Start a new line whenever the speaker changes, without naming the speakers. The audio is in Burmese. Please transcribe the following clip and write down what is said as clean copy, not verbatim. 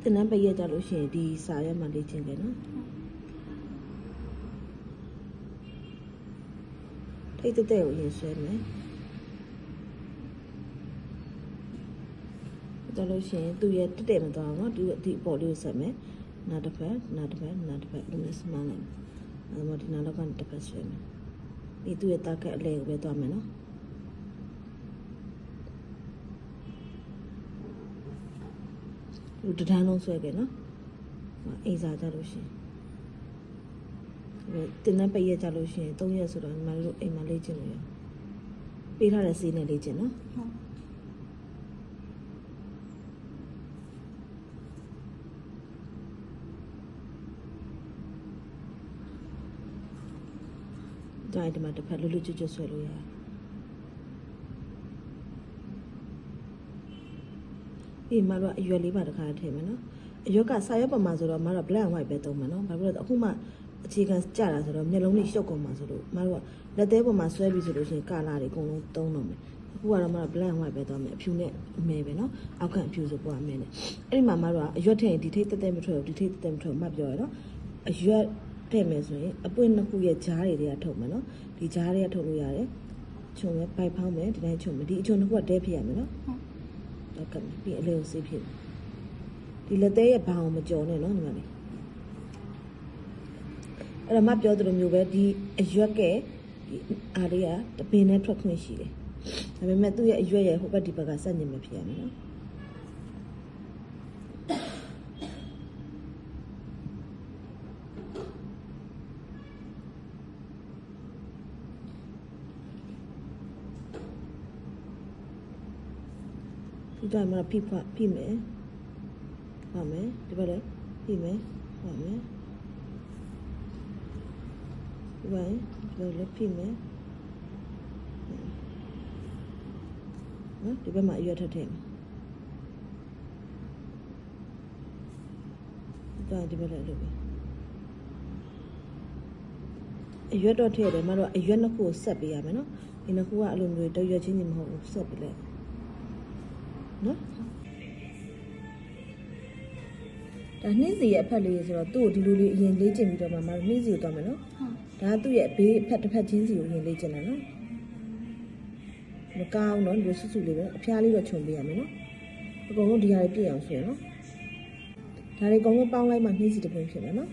တင်နန်းပရက်ကြလို့ရှိရင်ဒီစာရွက်မှာလေ့ကျင့်ခဲ့နော်ထိတ်တဲ့ကိုရင်ဆွဲမယ်ကြလို့ရှိရင်သူ့ရဲ့တက်မသွားအောင်နော်ဒီအပေါ်လေးကိုဆက်မယ်နာတစ်ဖက်လို့စမှန်းလိုက်အဲ့တော့ဒီနာတော့ကနေတစ်ဖက်ဆွဲမယ်ပြီးသူ့ရဲ့တာကက်အလဲကိုပဲသွားမယ်နော်လူတန်းလုံးဆွဲခဲ့နော်အိမ်စာကြလို့ရှိရင်တင်တဲ့ပရက်ကြလို့ရှိရင်3ရက်ဆိုတော့ညီမတို့အိမ်မှာလေ့ကျင့်လို့ရပေးထားတဲ့စီးနဲ့လေ့ကျင့်နော်ဒါဒီမှာတစ်ဖက်လွတ်လွတ်ကျွတ်ကျွတ်ဆွဲလို့ရတယ်ဒီမှာတော့အရွက်လေးပါတစ်ခါထည့်မယ်နော်အရွက်ကစာရွက်ပေါ်မှာဆိုတော့မတော့ black and white ပဲသုံးမယ်နော်ဘာဖြစ်လို့လဲအခုမှအခြေခံကြတာဆိုတော့မျက်လုံးလေးရှုပ်ကုန်မှာဆိုလို့မတို့ကလက်သေးပေါ်မှာဆွဲပြီးဆိုလို့ရှိရင်ကာလာတွေအကုန်လုံးသုံးတော့မယ်အခုကတော့မတော့ black and white ပဲသုံးမယ်အဖြူနဲ့အမဲပဲနော်အောက်ခံအဖြူဆိုပေါ်အမဲနဲ့အဲ့ဒီမှာမတို့ကအရွက်ထည့်ရင်ဒီထိတ်တက်တက်မထွက်ဘူးဒီထိတ်တက်တက်မထွက်မှပြောရနော်အရွက်ထည့်မယ်ဆိုရင်အပွင့်နှစ်ခုရဲ့ကြားတွေကထုတ်မယ်နော်ဒီကြားတွေကထုတ်လို့ရတယ်ခြုံမယ်ပိုက်ဖောင်းမယ်ဒီတိုင်းခြုံမယ်ဒီအခြုံတစ်ခုကတဲဖြစ်ရမယ်နော်ဟုတ်ကဲ့ပြီးအလေးကိုစေးဖြစ်ဒီလက်သေးရဲ့ဘောင်မကြော်နဲ့နော်ညီမလေးအဲ့တော့မပြောသလိုမျိုးပဲဒီအရွက်ကဒီအားလေးကတပင်နဲ့ထွက်ခွင့်ရှိတယ်ဒါပေမဲ့သူ့ရဲ့အရွက်ရဲ့ဟိုဘက်ဒီဘက်ကစက်ညင်မဖြစ်ရမယ်နော်ဒီတိုင်းမှာဖိမယ်ပါမယ်ဒီဘက်လည်းဖိမယ်ပါမယ်ဒီဘက်လည်းဖိမယ်နော်ဒီဘက်မှာအရွက်ထပ်ထည့်မယ်ဒီဘက်လည်းလုပ်မယ်အရွက်တော့ထည့်တယ်မတော့အရွက်နှစ်ခုကိုဆက်ပေးရမယ်နော်ဒီနှစ်ခုကအလိုမျိုးတရွက်ချင်းချင်းမဟုတ်ဘူးဆက်ပေးလိုက်နော်ဒါနှင်းစီရဲ့အဖက်လေးဆိုတော့သူ့ကိုဒီလိုလေးအရင်လေးကျင်ပြီးတော့မှမနှင်းစီကိုသွားမယ်နော်ဒါကသူ့ရဲ့ဘေးအဖက်တစ်ဖက်ချင်းစီကိုအရင်လေးကျင်တာနော်မကောင်းတော့ဒီလိုစွလေးပဲအဖျားလေးတော့ခြုံပေးရမယ်နော်အကုန်လုံးဒီဟာလေးပြည့်အောင်ဆွဲနော်ဒါတွေအကုန်လုံးပေါင်းလိုက်မှနှင်းစီတစ်ပင်ဖြစ်မယ်နော်